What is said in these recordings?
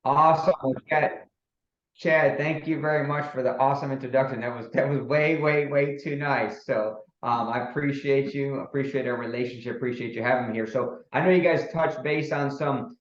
Awesome. Well, Chad, thank you very much for the awesome introduction. That was way, way, way too nice. So I appreciate you, appreciate our relationship, appreciate you having me here. So I know you guys touched base on some,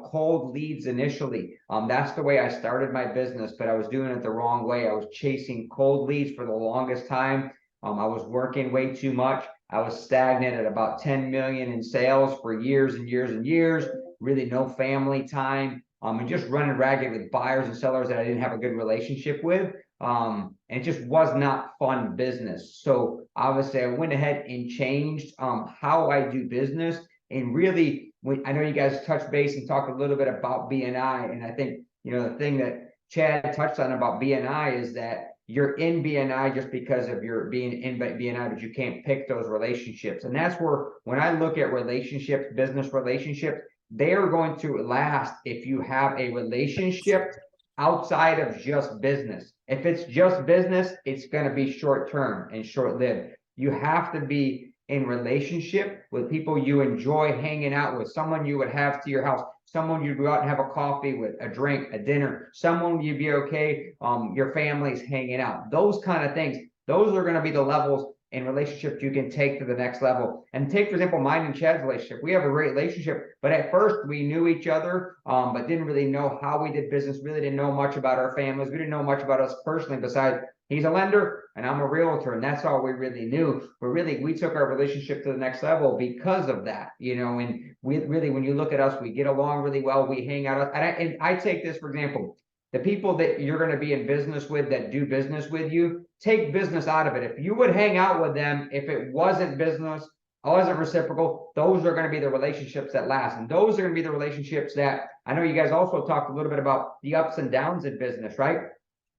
cold leads initially. That's the way I started my business, but I was doing it the wrong way. I was chasing cold leads for the longest time. I was working way too much. I was stagnant at about 10 million in sales for years and years and years, really no family time, and just running ragged with buyers and sellers that I didn't have a good relationship with. And it just was not fun business. So obviously, I went ahead and changed how I do business. And really, I know you guys touched base and talked a little bit about BNI, and I think the thing that Chad touched on about BNI is that you're in BNI just because of your being in BNI, but you can't pick those relationships. And that's where, when I look at relationships, business relationships, they are going to last if you have a relationship outside of just business. If it's just business, it's going to be short term and short lived. You have to be in relationship with people you enjoy hanging out with, someone you would have to your house, someone you'd go out and have a coffee with, a drink, a dinner, someone you'd be okay, your family's hanging out, those kind of things. Those are going to be the levels in relationships you can take to the next level. And take, for example, mine and Chad's relationship. We have a great relationship, but at first we knew each other, but didn't really know how we did business, really didn't know much about our families. We didn't know much about us personally, besides he's a lender and I'm a realtor, and that's all we really knew. But really, we took our relationship to the next level because of that, and we really, when you look at us, we get along really well. We hang out. And I take this, for example, the people that you're going to be in business with, that do business with you, take business out of it. If you would hang out with them, if it wasn't business, wasn't reciprocal, those are going to be the relationships that last. And those are going to be the relationships that, I know you guys also talked a little bit about the ups and downs in business, right?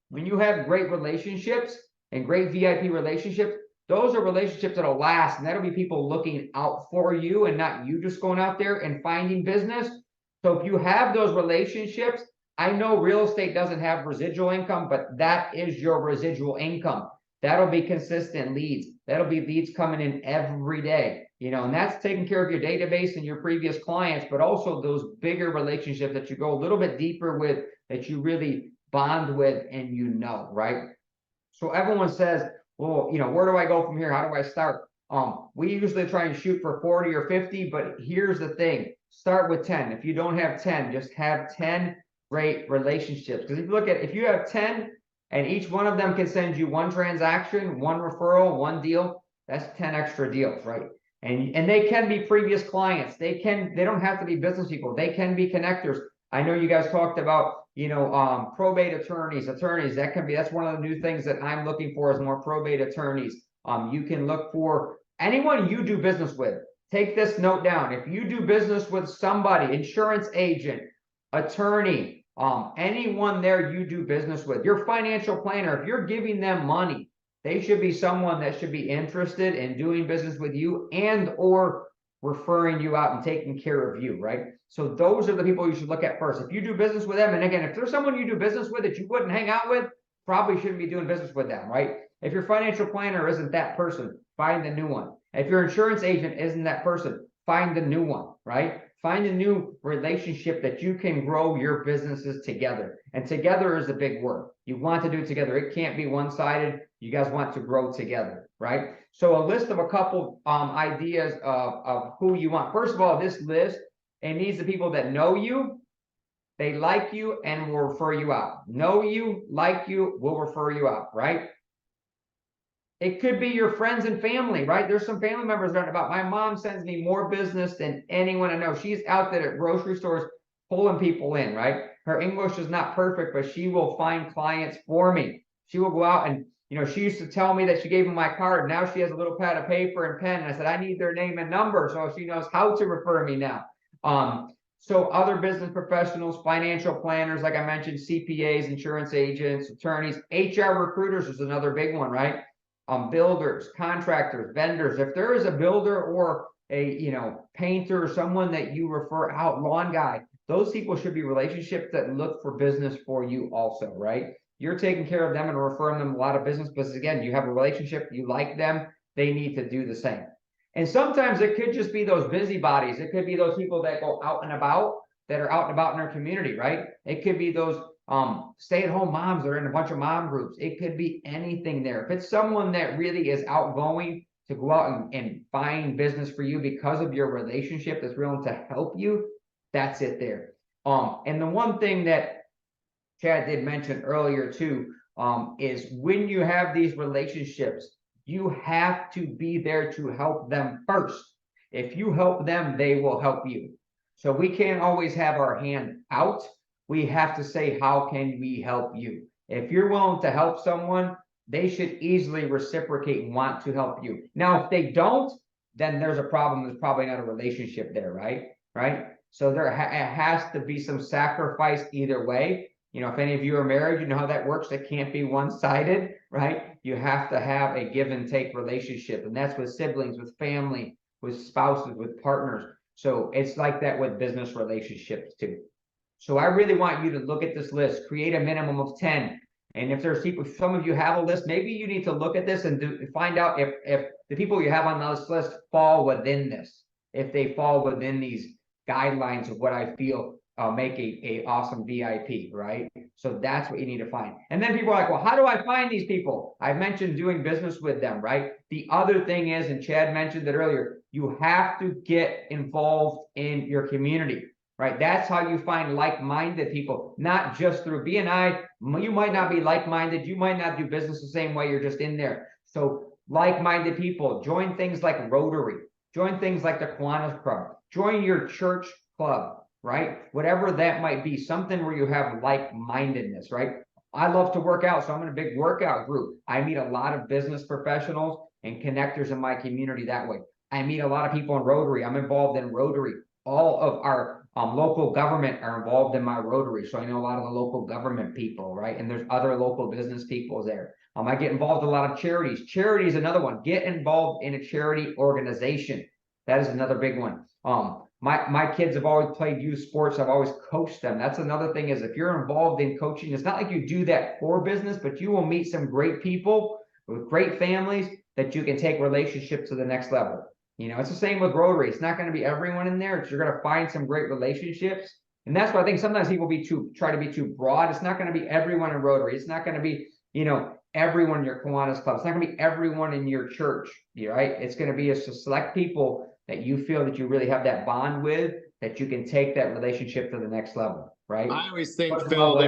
When you have great relationships and great VIP relationships, those are relationships that'll last. And that'll be people looking out for you and not you just going out there and finding business. So if you have those relationships, I know real estate doesn't have residual income, but that is your residual income. That'll be consistent leads. That'll be leads coming in every day, and that's taking care of your database and your previous clients, but also those bigger relationships that you go a little bit deeper with, that you really bond with, and right? So everyone says, well, where do I go from here? How do I start? We usually try and shoot for 40 or 50, but here's the thing. Start with 10. If you don't have 10, just have 10 great relationships. Because if you have 10 and each one of them can send you one transaction, one referral, one deal, that's 10 extra deals, right? And they can be previous clients. They don't have to be business people. They can be connectors. I know you guys talked about, probate attorneys. That's one of the new things that I'm looking for, is more probate attorneys. You can look for anyone you do business with. Take this note down. If you do business with somebody, insurance agent, attorney, anyone there you do business with, your financial planner, if you're giving them money, they should be someone that should be interested in doing business with you and or referring you out and taking care of you, right? So those are the people you should look at first. If you do business with them, and again, if there's someone you do business with that you wouldn't hang out with, probably shouldn't be doing business with them, right? If your financial planner isn't that person, find a new one. If your insurance agent isn't that person, find a new one, right? Find a new relationship that you can grow your businesses together. And together is a big word. You want to do it together. It can't be one-sided. You guys want to grow together, right? So a list of a couple ideas of who you want. First of all, this list, it needs the people that know you, they like you, and will refer you out. Know you, like you, will refer you out, right? It could be your friends and family, right? There's some family members that about, my mom sends me more business than anyone I know. She's out there at grocery stores pulling people in, right? Her English is not perfect, but she will find clients for me. She will go out and, she used to tell me that she gave me my card. Now she has a little pad of paper and pen. And I said, I need their name and number. So she knows how to refer me now. So other business professionals, financial planners, like I mentioned, CPAs, insurance agents, attorneys, HR recruiters is another big one, right? Builders, contractors, vendors. If there is a builder or a painter, someone that you refer out, lawn guy, those people should be relationships that look for business for you also, right? You're taking care of them and referring them a lot of business because, again, you have a relationship, you like them, they need to do the same. And sometimes it could just be those busybodies. It could be those people that go out and about that are out and about in our community, right? It could be those stay-at-home moms that are in a bunch of mom groups. It could be anything there. If it's someone that really is outgoing to go out and find business for you because of your relationship that's willing to help you, that's it there. And the one thing that Chad did mention earlier too, is when you have these relationships, you have to be there to help them first. If you help them, they will help you. So we can't always have our hand out. We have to say, how can we help you? If you're willing to help someone, they should easily reciprocate and want to help you. Now, if they don't, then there's a problem. There's probably not a relationship there, right? Right? So there has to be some sacrifice either way. You know, if any of you are married, you know how that works. That can't be one-sided, right? You have to have a give and take relationship. And that's with siblings, with family, with spouses, with partners. So it's like that with business relationships too. So I really want you to look at this list, create a minimum of 10. And if there's people, some of you have a list, maybe you need to look at this and find out if the people you have on this list fall within this, if they fall within these guidelines of what I feel make a awesome VIP, right? So that's what you need to find. And then people are like, well, how do I find these people? I mentioned doing business with them, right? The other thing is, and Chad mentioned it earlier, you have to get involved in your community, right? That's how you find like-minded people, not just through BNI. You might not be like-minded. You might not do business the same way. You're just in there. So like-minded people, join things like Rotary, join things like the Kiwanis Club, join your church club, right? Whatever that might be, something where you have like-mindedness, right? I love to work out, so I'm in a big workout group. I meet a lot of business professionals and connectors in my community that way. I meet a lot of people in Rotary. I'm involved in Rotary. All of our local government are involved in my Rotary, so I know a lot of the local government people, right? And there's other local business people there. I get involved in a lot of charities. Charity is another one. Get involved in a charity organization. That is another big one. My kids have always played youth sports. I've always coached them. That's another thing, is if you're involved in coaching, it's not like you do that for business, but you will meet some great people with great families that you can take relationships to the next level. You know, it's the same with Rotary. It's not going to be everyone in there. You're going to find some great relationships. And that's why I think sometimes people try to be too broad. It's not going to be everyone in Rotary. It's not going to be, you know, everyone in your Kiwanis Club. It's not going to be everyone in your church, right? It's going to be a select people that you feel that you really have that bond with, that you can take that relationship to the next level, right? I always think, Phil,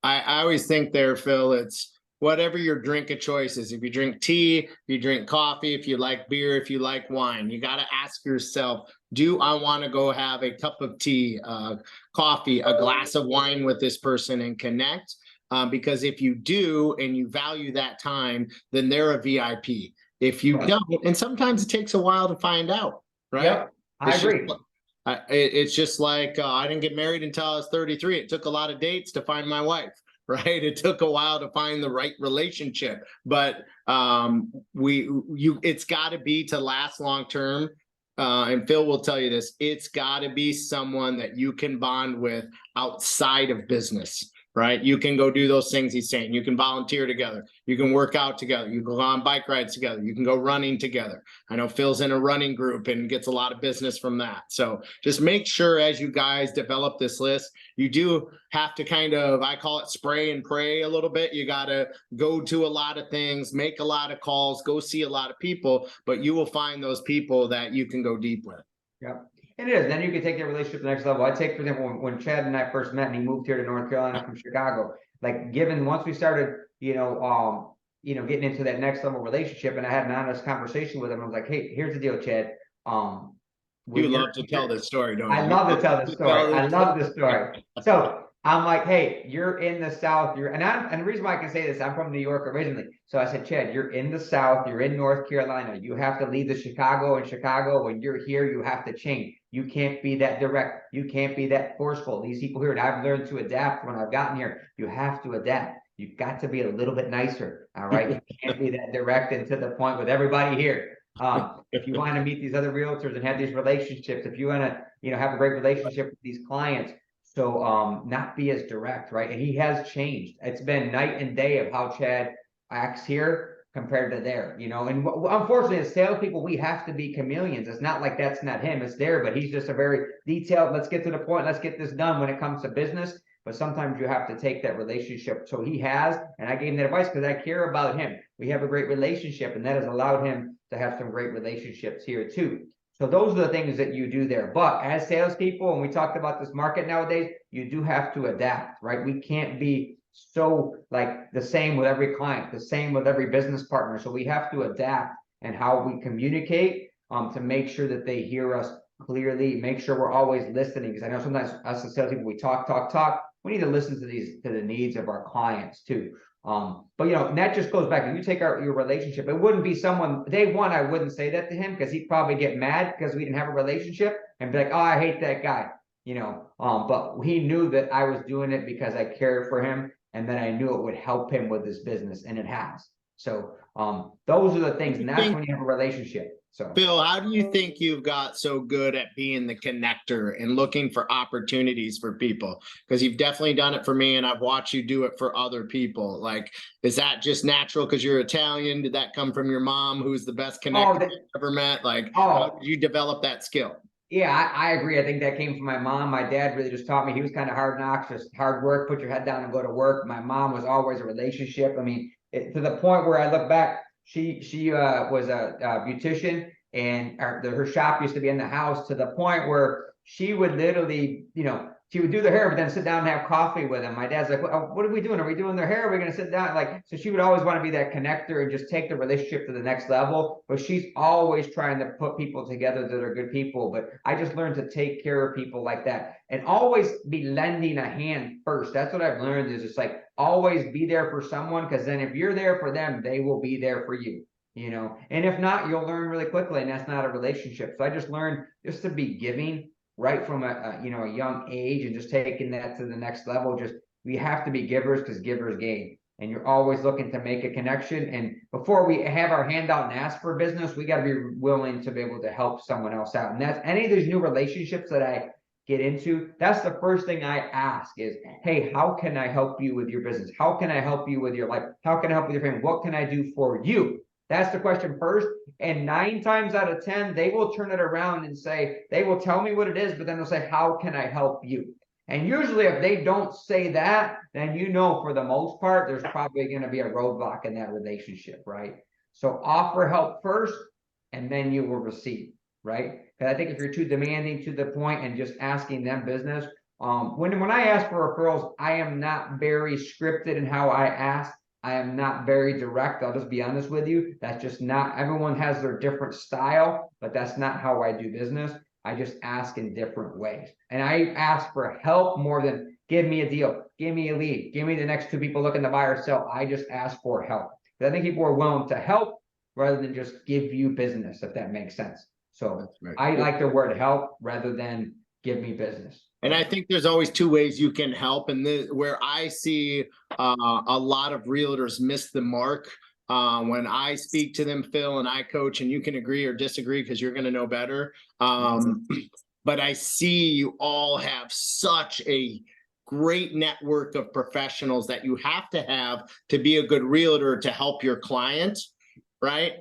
I always think there, Phil, it's whatever your drink of choice is. If you drink tea, if you drink coffee, if you like beer, if you like wine, you got to ask yourself, do I want to go have a cup of tea, coffee, a glass of wine with this person and connect? Because if you do and you value that time, then they're a VIP. If you don't, and sometimes it takes a while to find out, right? Yep, I agree. It's just like I didn't get married until I was 33. It took a lot of dates to find my wife, right? It took a while to find the right relationship, but it's got to be to last long term. And Phil will tell you this, it's got to be someone that you can bond with outside of business, right? You can go do those things he's saying. You can volunteer together. You can work out together. You can go on bike rides together. You can go running together. I know Phil's in a running group and gets a lot of business from that. So just make sure as you guys develop this list, you do have to kind of, I call it spray and pray a little bit. You got to go to a lot of things, make a lot of calls, go see a lot of people, but you will find those people that you can go deep with. Yep. It is. Then you can take that relationship to the next level. I take, for example, when Chad and I first met and he moved here to North Carolina from Chicago, like once we started, getting into that next level relationship, and I had an honest conversation with him. I was like, hey, here's the deal, Chad. You love to tell this story, don't you? I love to tell this story. I love this story. So I'm like, hey, you're in the South. And the reason why I can say this, I'm from New York originally. So I said, Chad, you're in the South. You're in North Carolina. You have to leave the Chicago. And Chicago, when you're here, you have to change. You can't be that direct. You can't be that forceful. These people here, and I've learned to adapt when I've gotten here. You have to adapt. You've got to be a little bit nicer. All right. You can't be that direct and to the point with everybody here. If you want to meet these other realtors and have these relationships, if you want to, have a great relationship with these clients, so not be as direct, right? And he has changed. It's been night and day of how Chad acts here compared to there, and unfortunately as salespeople, we have to be chameleons. It's not like that's not him, it's there, but he's just a very detailed, let's get to the point, let's get this done when it comes to business. But sometimes you have to take that relationship. So he has, and I gave him that advice because I care about him. We have a great relationship, and that has allowed him to have some great relationships here too. So those are the things that you do there. But as salespeople, and we talked about this market nowadays, you do have to adapt, right? We can't be so like the same with every client, the same with every business partner. So we have to adapt and how we communicate to make sure that they hear us clearly, make sure we're always listening. Because I know sometimes us as salespeople, we talk. We need to listen to the needs of our clients too. But and that just goes back. If you take your relationship, it wouldn't be someone day one. I wouldn't say that to him because he'd probably get mad because we didn't have a relationship and be like, "Oh, I hate that guy," But he knew that I was doing it because I cared for him, and then I knew it would help him with his business, and it has. So those are the things, and that's when you have a relationship. So Phil, how do you think you've got so good at being the connector and looking for opportunities for people? Because you've definitely done it for me, and I've watched you do it for other people. Like, is that just natural because you're Italian? Did that come from your mom, who's the best connector you've ever met? Like, how did you develop that skill? Yeah, I agree. I think that came from my mom. My dad really just taught me. He was kind of hard knocks, just hard work, put your head down and go to work. My mom was always a relationship. I mean, to the point where I look back, she was a beautician, and her shop used to be in the house, to the point where she would literally, she would do their hair, but then sit down and have coffee with him. My dad's like, what are we doing? Are we doing their hair? Are we going to sit down? So she would always want to be that connector and just take the relationship to the next level. But she's always trying to put people together that are good people. But I just learned to take care of people like that and always be lending a hand first. That's what I've learned, is just like always be there for someone, because then if you're there for them, they will be there for you. And if not, you'll learn really quickly, and that's not a relationship. So I just learned just to be giving right from a young age, and just taking that to the next level. Just, we have to be givers, because givers gain, and you're always looking to make a connection. And before we have our hand out and ask for business, we got to be willing to be able to help someone else out. And that's any of these new relationships that I get into, that's the first thing I ask is, hey, how can I help you with your business? How can I help you with your life? How can I help with your family? What can I do for you? That's the question first. And 9 times out of 10, they will turn it around and say, they will tell me what it is, but then they'll say, how can I help you? And usually if they don't say that, then for the most part, there's probably going to be a roadblock in that relationship, right? So offer help first, and then you will receive, right? Because I think if you're too demanding to the point and just asking them business, when I ask for referrals, I am not very scripted in how I ask. I am not very direct. I'll just be honest with you. That's just not, everyone has their different style, but that's not how I do business. I just ask in different ways. And I ask for help more than give me a deal, give me a lead, give me the next 2 people looking to buy or sell. I just ask for help. Because I think people are willing to help rather than just give you business, if that makes sense. So I like the word help rather than give me business. And I think there's always 2 ways you can help. And where I see a lot of realtors miss the mark when I speak to them, Phil, and I coach, and you can agree or disagree because you're going to know better. But I see you all have such a great network of professionals that you have to be a good realtor to help your client, right?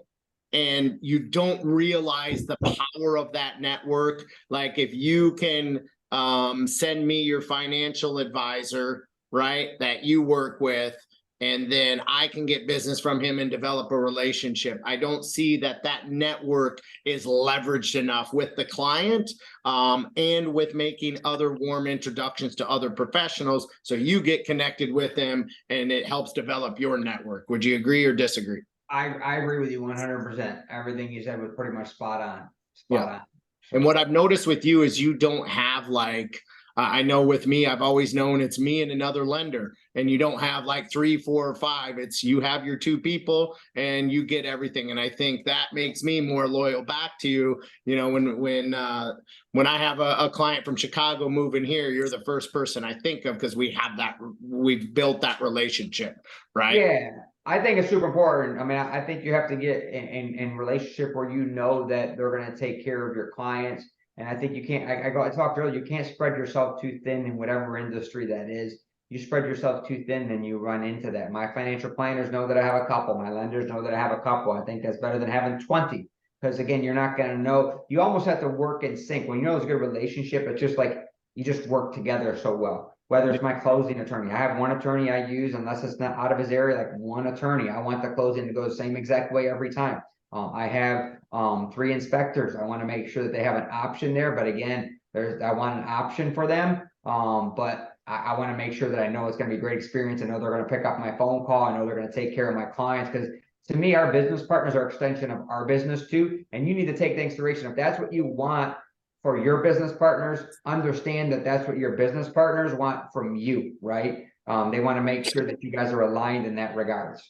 And you don't realize the power of that network. Like, if you can send me your financial advisor, right, that you work with, and then I can get business from him and develop a relationship. I don't see that network is leveraged enough with the client and with making other warm introductions to other professionals, so you get connected with them and it helps develop your network. Would you agree or disagree? I agree with you 100%. Everything you said was pretty much spot on. Spot on. And what I've noticed with you is you don't have like, I know with me, I've always known it's me and another lender, and you don't have like 3, 4, or 5. It's you have your 2 people and you get everything. And I think that makes me more loyal back to you. When I have a client from Chicago moving here, you're the first person I think of, because we've built that relationship, right? Yeah. I think it's super important. I mean, I think you have to get in relationship where that they're going to take care of your clients. And I think you can't, I talked earlier, you can't spread yourself too thin in whatever industry that is. you spread yourself too thin, then you run into that. My financial planners know that I have a couple. My lenders know that I have a couple. I think that's better than having 20. Because again, you're not going to know. You almost have to work in sync. When you know it's a good relationship, it's just like you just work together so well. Whether it's my closing attorney, I have one attorney I use, unless it's not out of his area, like one attorney. I want the closing to go the same exact way every time. I have 3 inspectors. I want to make sure that they have an option there. But again, I want an option for them. But I want to make sure that I know it's going to be a great experience. I know they're going to pick up my phone call. I know they're going to take care of my clients, because to me, our business partners are extension of our business too. And you need to take into consideration, if that's what you want for your business partners, understand that that's what your business partners want from you, right? They want to make sure that you guys are aligned in that regards.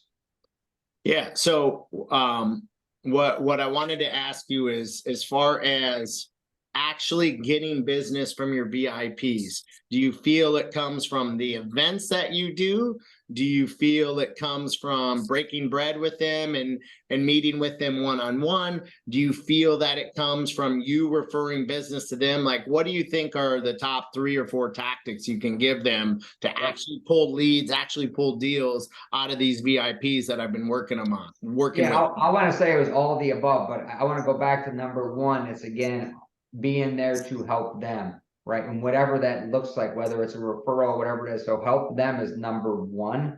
Yeah. So what I wanted to ask you is, as far as actually getting business from your VIPs, do you feel it comes from the events that you do? Do you feel it comes from breaking bread with them and meeting with them one-on-one? Do you feel that it comes from you referring business to them? Like, what do you think are the top 3 or 4 tactics you can give them to actually pull leads, actually pull deals out of these VIPs that I've been working with? I want to say it was all the above, but I want to go back to number 1. It's again, being there to help them, right? And whatever that looks like, whether it's a referral, whatever it is. So help them is number 1.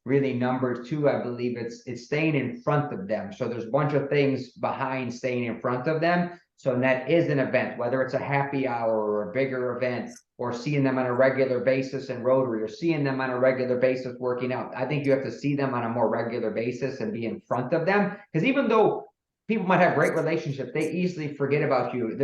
Really number 2, I believe it's staying in front of them. So there's a bunch of things behind staying in front of them. So that is an event, whether it's a happy hour or a bigger event, or seeing them on a regular basis in Rotary, or seeing them on a regular basis working out. I think you have to see them on a more regular basis and be in front of them. Because even though people might have great relationships, they easily forget about you.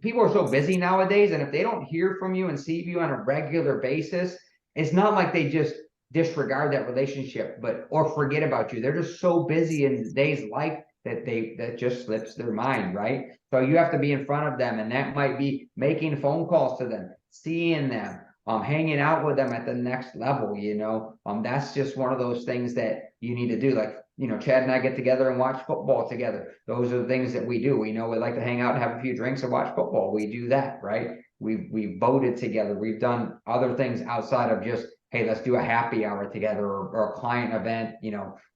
People are so busy nowadays, and if they don't hear from you and see you on a regular basis, it's not like they just disregard that relationship, or forget about you. They're just so busy in today's life that just slips their mind, right? So you have to be in front of them, and that might be making phone calls to them, seeing them, hanging out with them at the next level. That's just one of those things that you need to do. Like, Chad and I get together and watch football together. Those are the things that we do. We like to hang out and have a few drinks and watch football. We do that, right? We've voted together. We've done other things outside of just, hey, let's do a happy hour together, or a client event.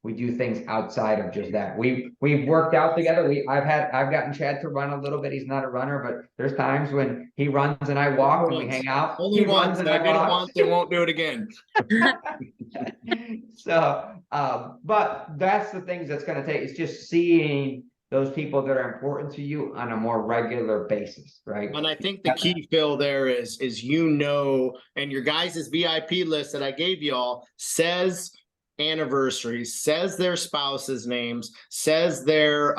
We do things outside of just that. We've worked out together. I've gotten Chad to run a little bit. He's not a runner, but there's times when he runs and I walk and we hang out. Only once. I did it once and won't do it again. So, but that's the things that's going to take. It's just seeing those people that are important to you on a more regular basis, right? And I think the key, Phil, there is and your guys' VIP list that I gave y'all says anniversaries, says their spouses' names, says their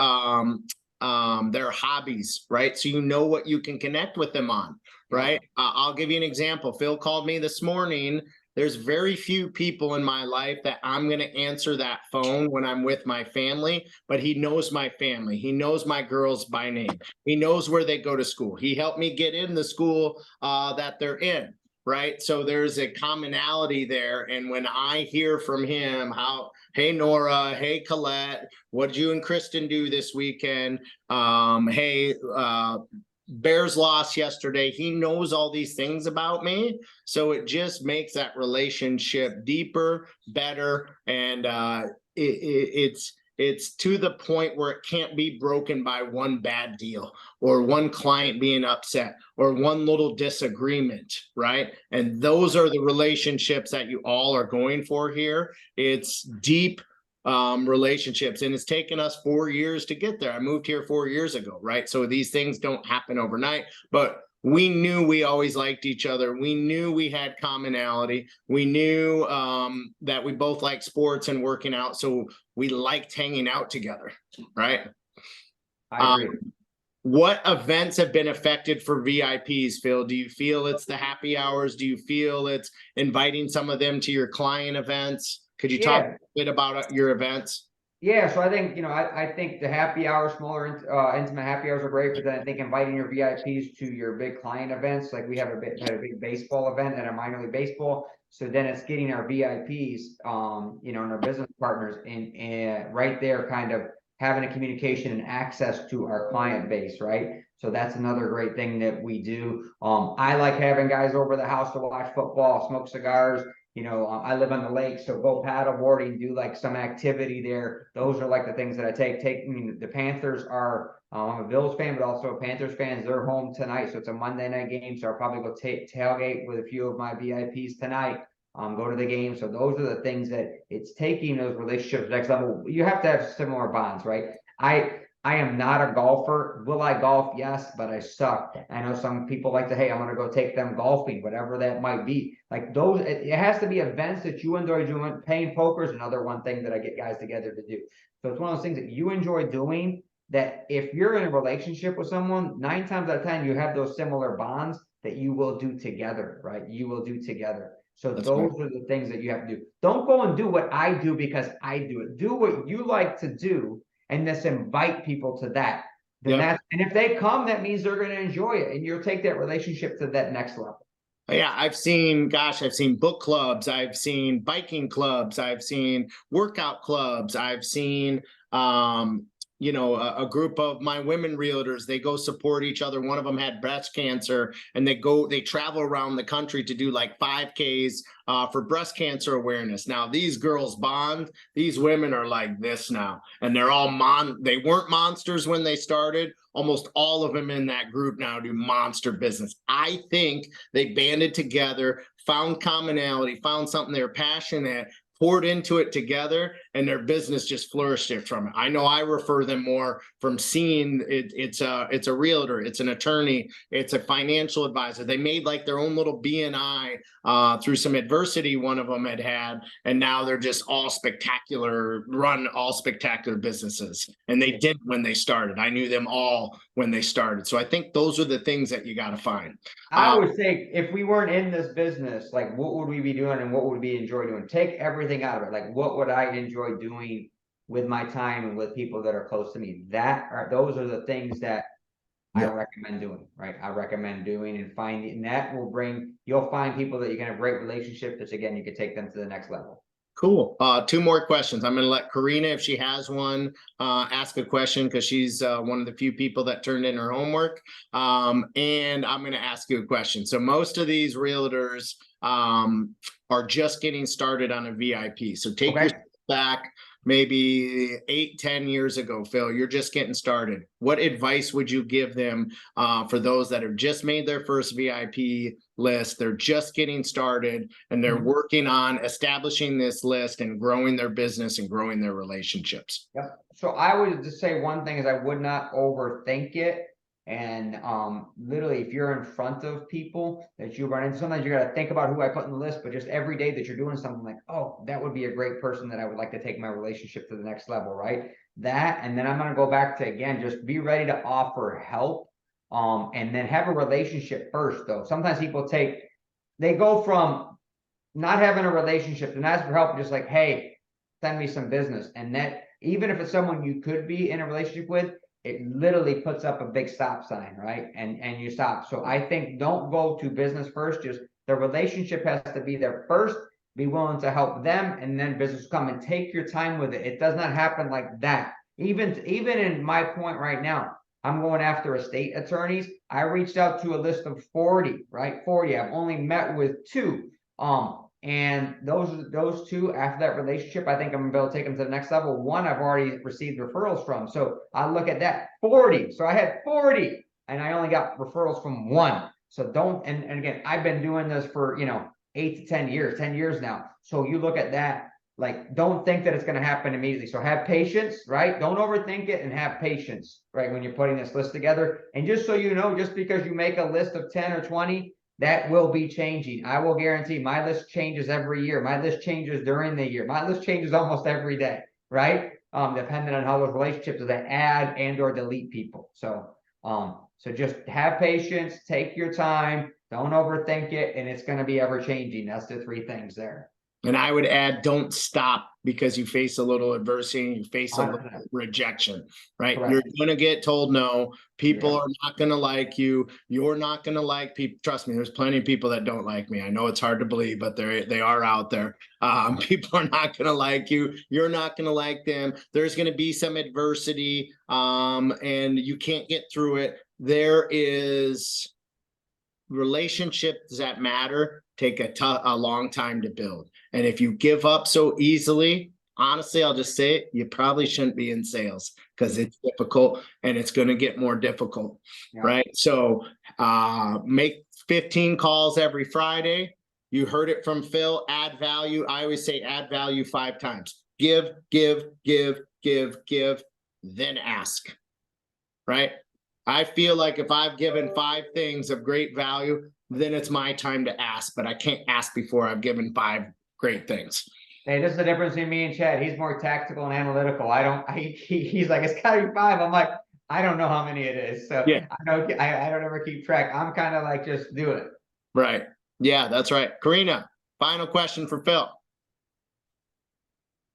hobbies, right? So you know what you can connect with them on, right? I'll give you an example. Phil called me this morning. There's very few people in my life that I'm going to answer that phone when I'm with my family, but he knows my family. He knows my girls by name. He knows where they go to school. He helped me get in the school that they're in, right? So there's a commonality there. And when I hear from him, hey, Nora, hey, Colette, what did you and Kristen do this weekend? Hey, Bears lost yesterday. He knows all these things about me. So it just makes that relationship deeper, better. And it's to the point where it can't be broken by one bad deal, or one client being upset, or one little disagreement, right? And those are the relationships that you all are going for here. It's deep relationships, and it's taken us 4 years to get there. I moved here 4 years ago, right? So these things don't happen overnight, but we knew we always liked each other. We knew we had commonality. We knew that we both liked sports and working out, so we liked hanging out together, right? I agree. What events have been affected for VIPs, Phil? Do you feel it's the happy hours? Do you feel it's inviting some of them to your client events? Could you talk a bit about your events? Yeah, so I think, I think the happy hours, smaller, intimate happy hours are great, but then I think inviting your VIPs to your big client events, like we had a big baseball event at a minor league baseball. So then it's getting our VIPs, and our business partners in right there, kind of having a communication and access to our client base, right? So that's another great thing that we do. I like having guys over the house to watch football, smoke cigars. I live on the lake, so go paddle boarding, do like some activity there. Those are like the things that I take. The Panthers are, I'm a Bills fan, but also a Panthers fan. They're home tonight, so it's a Monday night game. So I'll probably go tailgate with a few of my VIPs tonight. Go to the game. So those are the things that it's taking those relationships to the next level. You have to have similar bonds, right? I am not a golfer. Will I golf? Yes, but I suck. I know some people like to, hey, I'm going to go take them golfing, whatever that might be. Like those, it has to be events that you enjoy doing. Playing poker is another one thing that I get guys together to do. So it's one of those things that you enjoy doing, that if you're in a relationship with someone, 9 times out of 10, you have those similar bonds that you will do together, right? You will do together. So That's those great. are the things that you have to do. Don't go and do what I do because I do it. Do what you like to do and just invite people to that. Yep. And if they come, that means they're going to enjoy it, and you'll take that relationship to that next level. Yeah, I've seen book clubs, I've seen biking clubs, I've seen workout clubs, I've seen a group of my women realtors, they go support each other. One of them had breast cancer, and they travel around the country to do like 5Ks for breast cancer awareness. Now these girls bond, these women are like this now, and they're all they weren't monsters when they started. Almost all of them in that group now do monster business. I think they banded together, found commonality, found something they're passionate, poured into it together, and their business just flourished from it. I know I refer them more from seeing it. It's a realtor, it's an attorney, it's a financial advisor. They made like their own little BNI through some adversity one of them had, and now they're just run all spectacular businesses. And they did when they started. I knew them all when they started. So I think those are the things that you got to find. I would say if we weren't in this business, like what would we be doing and what would we enjoy doing? Take everything out of it. Like what would I enjoy doing with my time and with people that are close to me? Those are the things that I recommend doing, right? I recommend doing and finding, and that you'll find people that you're going to have great relationships, which again, you could take them to the next level. Cool. 2 more questions. I'm going to let Karina, if she has one, ask a question, because she's one of the few people that turned in her homework. And I'm going to ask you a question. So most of these realtors are just getting started on a VIP. So take your step back maybe 8-10 years ago, Phil. You're just getting started. What advice would you give them for those that have just made their first VIP list? They're just getting started, and they're working on establishing this list and growing their business and growing their relationships. Yep. So I would just say one thing is I would not overthink it. And literally, if you're in front of people that you run into, sometimes you got to think about who I put in the list, but just every day that you're doing something like, oh, that would be a great person that I would like to take my relationship to the next level, right? That, and then I'm going to go back to, again, just be ready to offer help. And then have a relationship first, though. Sometimes people they go from not having a relationship and ask for help, just like, hey, send me some business. And that, even if it's someone you could be in a relationship with, it literally puts up a big stop sign, right? And you stop. So I think don't go to business first. Just the relationship has to be there first. Be willing to help them, and then business will come. And take your time with it. It does not happen like that. Even in my point right now, I'm going after estate attorneys. I reached out to a list of 40, right? 40. I've only met with 2. And those 2, after that relationship, I think I'm gonna be able to take them to the next level. 1 I've already received referrals from. So I look at that 40. So I had 40 and I only got referrals from 1. So don't, and again, I've been doing this for 8 to 10 years, 10 years now. So you look at that, like, don't think that it's going to happen immediately. So have patience, right? Don't overthink it, and have patience, right? When you're putting this list together. And just so you know, just because you make a list of 10 or 20, that will be changing. I will guarantee my list changes every year. My list changes during the year. My list changes almost every day, right? Depending on how those relationships that add and or delete people. So just have patience, take your time, don't overthink it, and it's going to be ever changing. That's the 3 things there. And I would add, don't stop because you face a little adversity and you face a 100%. little rejection, right? Correct. You're going to get told no. People are not going to like you. You're not going to like people. Trust me, there's plenty of people that don't like me. I know it's hard to believe, but they are out there. People are not going to like you. You're not going to like them. There's going to be some adversity, and you can't get through it. there is relationships that matter take a long time to build. And if you give up so easily, honestly, I'll just say it, you probably shouldn't be in sales because it's difficult and it's going to get more difficult, right? So make 15 calls every Friday. You heard it from Phil, add value. I always say add value 5 times. Give, then ask, right? I feel like if I've given 5 things of great value, then it's my time to ask, but I can't ask before I've given 5 great things. Hey, this is the difference between me and Chad. He's more tactical and analytical. He's like, it's gotta be 5. I'm like, I don't know how many it is. So Yeah. I don't ever keep track. I'm kind of like, just do it. Right. Yeah, that's right. Karina, final question for Phil.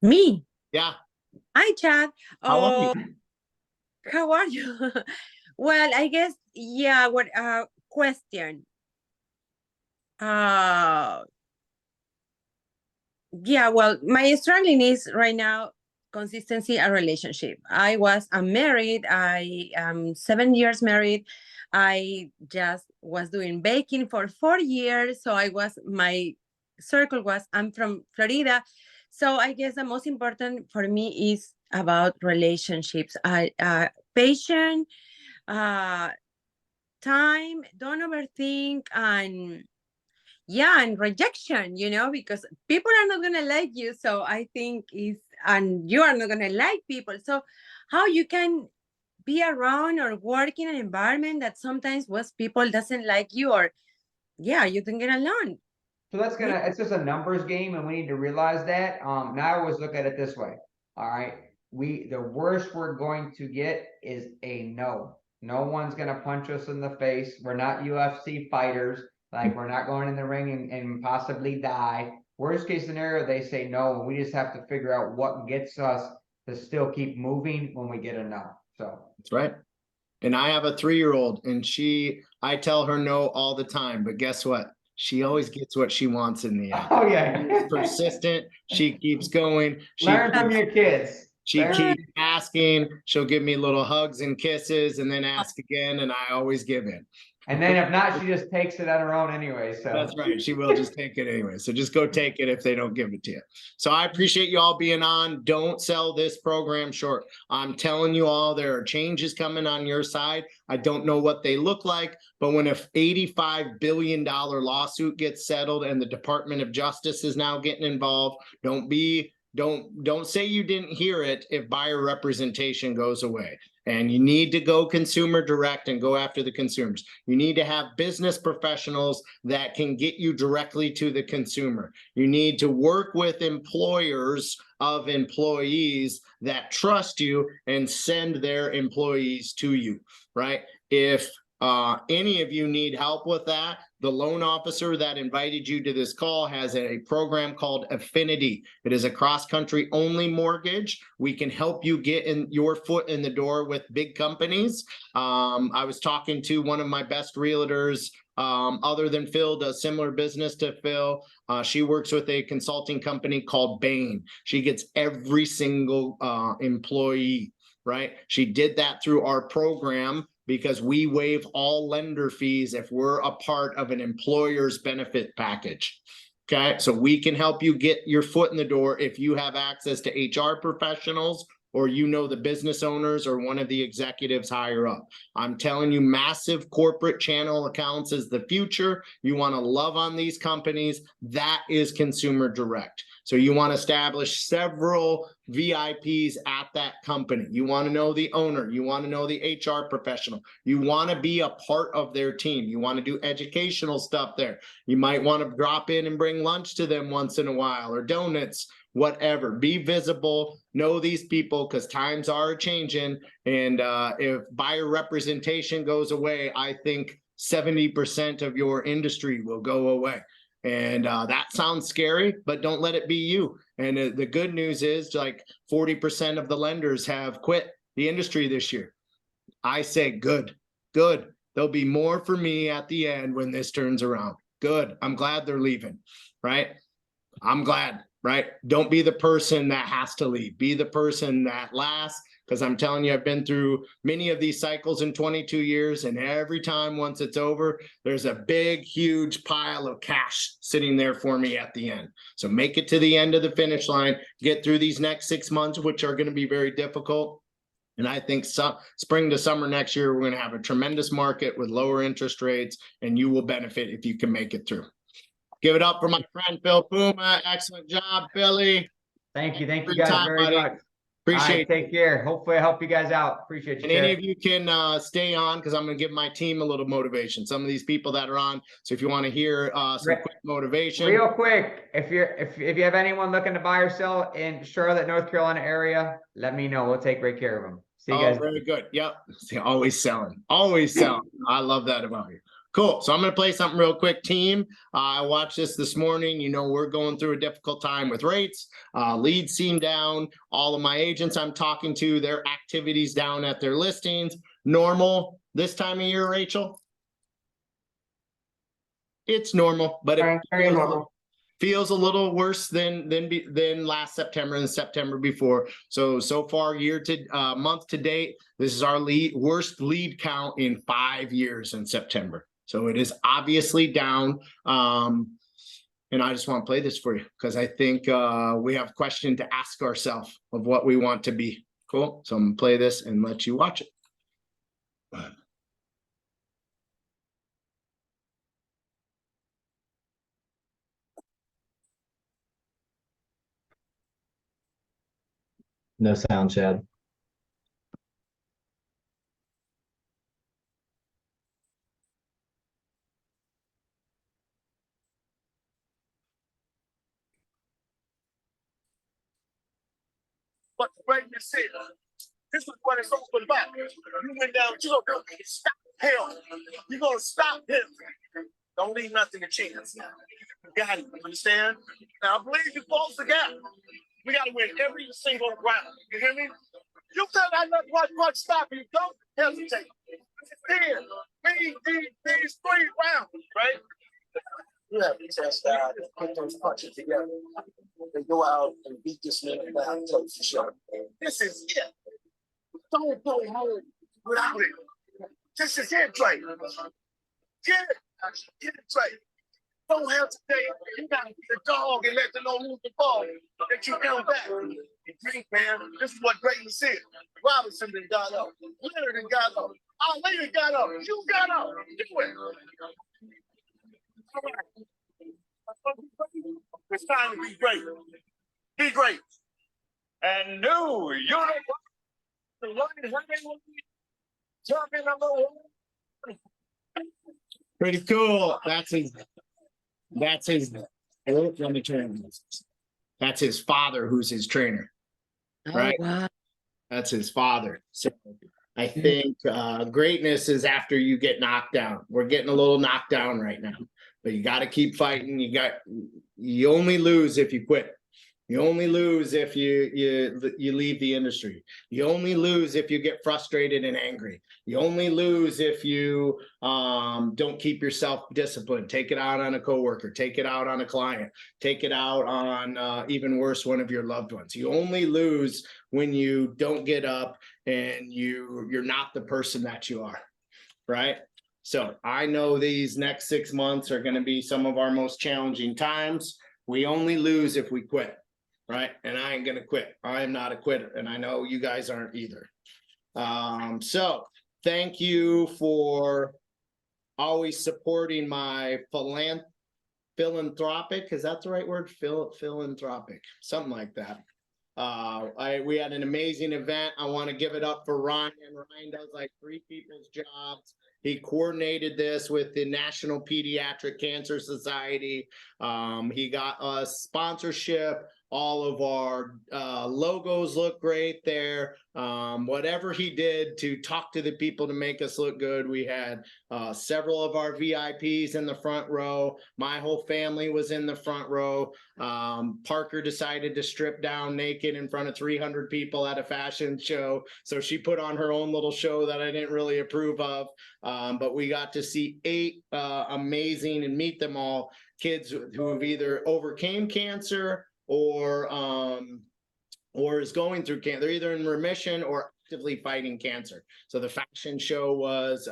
Me? Yeah. Hi, Chad. How are you? How are you? Well, I guess, yeah, what question? Yeah, well, my struggling is right now consistency and relationship. I'm married. I am 7 years married. I just was doing baking for 4 years. So my circle was, I'm from Florida. So I guess the most important for me is about relationships. Patience, time, don't overthink, and yeah, and rejection, because people are not gonna like you. So I think and you are not gonna like people. So how you can be around or work in an environment that sometimes people doesn't like you, or yeah, you don't get along. So it's just a numbers game, and we need to realize that. Now I always look at it this way. All right. The worst we're going to get is a no. No one's gonna punch us in the face. We're not UFC fighters. Like, we're not going in the ring and possibly die. Worst case scenario, they say no, and we just have to figure out what gets us to still keep moving when we get a no. So that's right. And I have a 3-year-old, and I tell her no all the time, but guess what? She always gets what she wants in the end. Oh yeah. She's persistent. She keeps going. Learn from your kids. She keeps asking. She'll give me little hugs and kisses and then ask again, and I always give in. And then if not, she just takes it on her own anyway. So that's right. She will just take it anyway. So just go take it if they don't give it to you. So I appreciate you all being on. Don't sell this program short. I'm telling you all, there are changes coming on your side. I don't know what they look like, but when a $85 billion lawsuit gets settled and the Department of Justice is now getting involved, don't say you didn't hear it if buyer representation goes away. And you need to go consumer direct and go after the consumers. You need to have business professionals that can get you directly to the consumer. You need to work with employers of employees that trust you and send their employees to you, right? If any of you need help with that, the loan officer that invited you to this call has a program called Affinity. It is a cross-country only mortgage. We can help you get your foot in the door with big companies. I was talking to one of my best realtors, other than Phil, does similar business to Phil. She works with a consulting company called Bain. She gets every single employee, right? She did that through our program, because we waive all lender fees if we're a part of an employer's benefit package. Okay, so we can help you get your foot in the door if you have access to HR professionals, or the business owners or one of the executives higher up. I'm telling you, massive corporate channel accounts is the future. You want to love on these companies. That is consumer direct. So you want to establish several VIPs at that company. You want to know the owner. You want to know the HR professional. You want to be a part of their team. You want to do educational stuff there. You might want to drop in and bring lunch to them once in a while, or donuts, whatever. Be visible, know these people, because times are changing. And if buyer representation goes away, I think 70% of your industry will go away. And that sounds scary, but don't let it be you. And the good news is, like, 40% of the lenders have quit the industry this year. I say good. There'll be more for me at the end when this turns around. Good. I'm glad they're leaving, right? I'm glad, right? Don't be the person that has to leave. Be the person that lasts. because I'm telling you, I've been through many of these cycles in 22 years, and every time once it's over, there's a big, huge pile of cash sitting there for me at the end. So make it to the end of the finish line, get through these next 6 months, which are going to be very difficult. And I think spring to summer next year, we're going to have a tremendous market with lower interest rates, and you will benefit if you can make it through. Give it up for my friend Phil Puma. Excellent job, Billy. Thank you Every guys time, very buddy. much. Appreciate it. Take care. Hopefully I help you guys out. Appreciate you. And any of you can stay on, because I'm going to give my team a little motivation. Some of these people that are on. So if you want to hear some quick motivation. Real quick, if you have anyone looking to buy or sell in Charlotte, North Carolina area, let me know. We'll take great care of them. See you guys. Very good. Yep. See, always selling. Always selling. I love that about you. Cool. So I'm going to play something real quick, team. I watched this morning. You know, we're going through a difficult time with rates. Leads seem down. All of my agents I'm talking to, their activities down at their listings. Normal this time of year, Rachel? It's normal, but it feels a little worse than last September and September before. So far month to date, this is our worst lead count in 5 years in September. So it is obviously down. And I just want to play this for you because I think we have a question to ask ourselves of what we want to be. Cool. So I'm going to play this and let you watch it. No sound, Chad. But right in the city, this is what it's all about. You went down, you're gonna stop him. You're gonna stop him. Don't leave nothing to chance. You got it. Understand? Now I believe you close the gap. We gotta win every single round. You hear me? You tell that what stop you. Don't hesitate. Here, these 3 rounds, right? You have to test out and put those punches together. They go out and beat this man down for sure. This is it. Don't go home without it. This is it, Trey. Get it. Get it, Trey. Don't hesitate. You gotta be the dog and let them know who's the ball that you come back. Great, man. This is what greatness is. Robinson then got up. Leonard then got up. Ali then got up. You got up. Do it. All right. It's time to be great. Be great. And new universe. The line jumping number 1. Pretty cool. That's his. Let me turn this. That's his father, who's his trainer. Right? Oh, wow. That's his father. So I think greatness is after you get knocked down. We're getting a little knocked down right now, but you got to keep fighting. You only lose if you quit. You only lose if you leave the industry. You only lose if you get frustrated and angry. You only lose if you don't keep yourself disciplined. Take it out on a coworker. Take it out on a client. Take it out on even worse, one of your loved ones. You only lose when you don't get up and you're not the person that you are, right? So I know these next 6 months are going to be some of our most challenging times. We only lose if we quit. Right. And I ain't going to quit. I am not a quitter. And I know you guys aren't either. So thank you for always supporting my philanthropic. Is that the right word? Philanthropic, something like that. We had an amazing event. I want to give it up for Ryan. Ryan does like 3 people's jobs. He coordinated this with the National Pediatric Cancer Society. He got us sponsorship. All of our logos look great there. Whatever he did to talk to the people to make us look good. We had several of our VIPs in the front row. My whole family was in the front row. Parker decided to strip down naked in front of 300 people at a fashion show. So she put on her own little show that I didn't really approve of. But we got to see 8 amazing and meet them all kids who have either overcame cancer or is going through cancer. They're either in remission or actively fighting cancer. So the fashion show was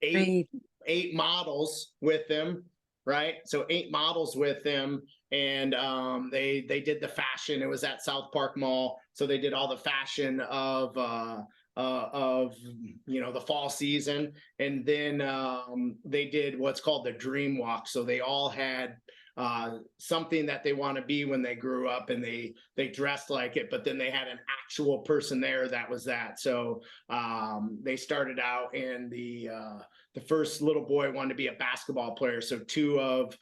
eight models with them, right? So 8 models with them, and they did the fashion. It was at South Park Mall, so they did all the fashion of the fall season, and then they did what's called the Dream Walk. So they all had something that they want to be when they grew up, and they dressed like it, but then they had an actual person there that was that. So they started out, and the first little boy wanted to be a basketball player. So two of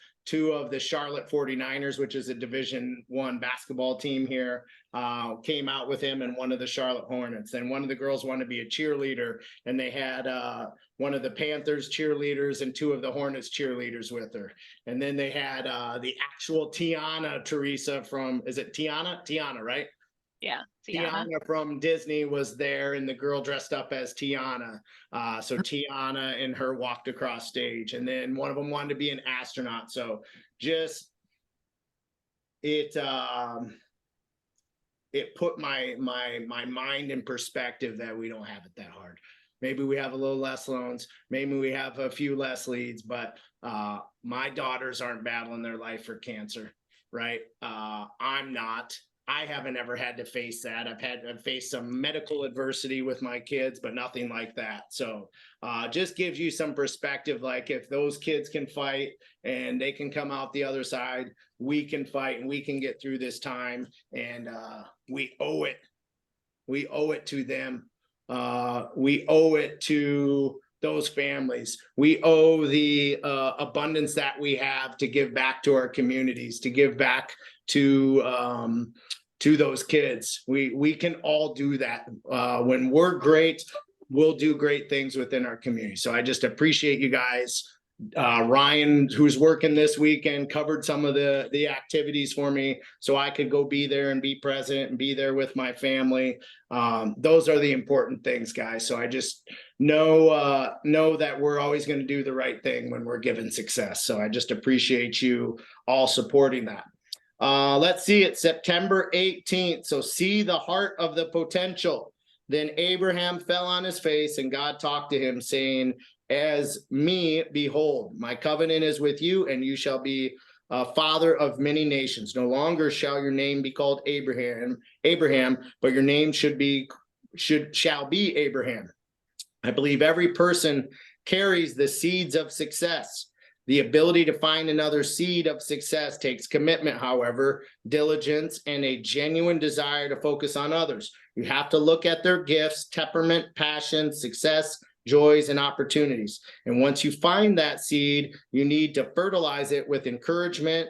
the Charlotte 49ers, which is a Division I basketball team here, came out with him, and one of the Charlotte Hornets. And one of the girls wanted to be a cheerleader, and they had one of the Panthers cheerleaders and 2 of the Hornets cheerleaders with her. And then they had the actual Tiana Teresa from, is it Tiana? Tiana, right? Yeah. Tiana from Disney was there, and the girl dressed up as Tiana. So Tiana and her walked across stage, and then one of them wanted to be an astronaut. So just it put my mind in perspective that we don't have it that hard. Maybe we have a little less loans, maybe we have a few less leads, but my daughters aren't battling their life for cancer, right? I'm not. I haven't ever had to face that. I've faced some medical adversity with my kids, but nothing like that. So just gives you some perspective. Like, if those kids can fight and they can come out the other side, we can fight and we can get through this time. And we owe it. We owe it to them. We owe it to those families. We owe the abundance that we have to give back to our communities, to give back to those kids. We can all do that. When we're great, we'll do great things within our community. So I just appreciate you guys. Ryan, who's working this weekend, covered some of the activities for me, so I could go be there and be present and be there with my family. Those are the important things, guys. So I just know that we're always going to do the right thing when we're given success. So I just appreciate you all supporting that. Let's see, it's September 18th. So see the heart of the potential. Then Abraham fell on his face, and God talked to him, saying, as me, behold, my covenant is with you, and you shall be a father of many nations. No longer shall your name be called Abraham, but your name shall be Abraham. I believe every person carries the seeds of success. The ability to find another seed of success takes commitment, however, diligence, and a genuine desire to focus on others. You have to look at their gifts, temperament, passion, success, joys, and opportunities. And once you find that seed, you need to fertilize it with encouragement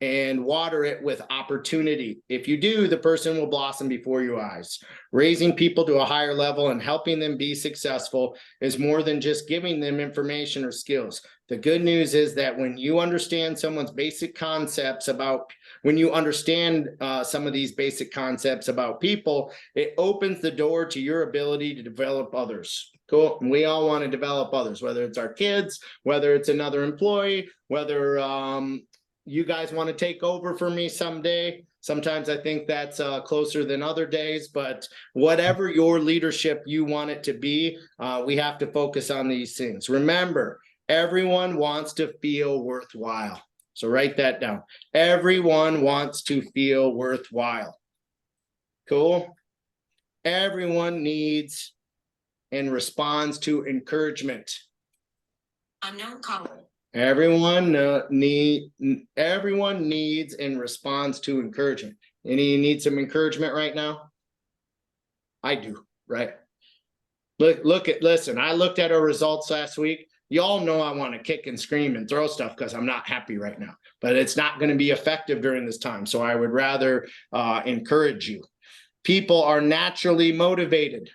and water it with opportunity. If you do, the person will blossom before your eyes. Raising people to a higher level and helping them be successful is more than just giving them information or skills. The good news is that when you understand someone's basic concepts about, when you understand some of these basic concepts about people, it opens the door to your ability to develop others. Cool. And we all want to develop others, whether it's our kids, whether it's another employee, whether you guys want to take over for me someday. Sometimes I think that's closer than other days, but whatever your leadership you want it to be, we have to focus on these things. Remember, everyone wants to feel worthwhile. So write that down. Everyone wants to feel worthwhile. Cool. Everyone needs and responds to encouragement. Unknown caller. Everyone needs and responds to encouragement. Any need some encouragement right now? I do, right? Listen, I looked at our results last week. Y'all know I want to kick and scream and throw stuff because I'm not happy right now, but it's not going to be effective during this time. So I would rather encourage you. People are naturally motivated.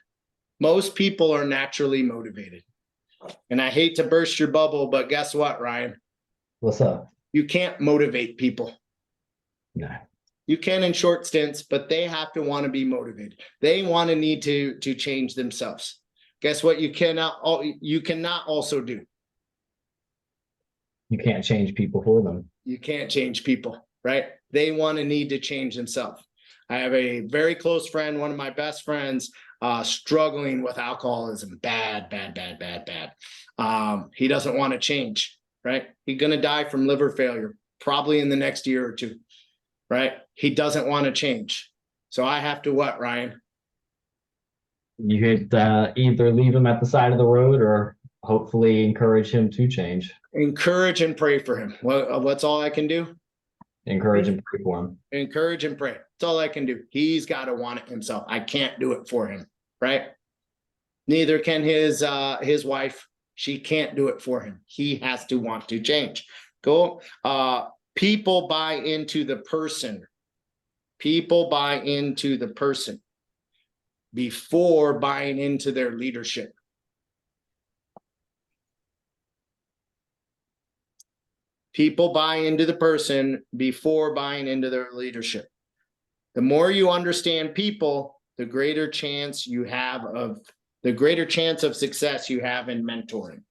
Most people are naturally motivated. And I hate to burst your bubble, but guess what, Ryan? What's up? You can't motivate people. No. You can in short stints, but they have to want to be motivated. They want to need to change themselves. Guess what? You cannot also do. You can't change people for them. You can't change people, right? They want to need to change themselves. I have a very close friend, one of my best friends. struggling with alcoholism. Bad. He doesn't want to change, right? He's going to die from liver failure, probably in the next year or two, right? He doesn't want to change. So I have to what, Ryan? You could either leave him at the side of the road or hopefully encourage him to change. Encourage and pray for him. What's all I can do? Encourage and pray for him. Encourage and pray. That's all I can do. He's got to want it himself. I can't do it for him, right? Neither can his wife. She can't do it for him. He has to want to change. Cool. People buy into the person. People buy into the person before buying into their leadership. People buy into the person before buying into their leadership. The more you understand people, the greater chance of success you have in mentoring.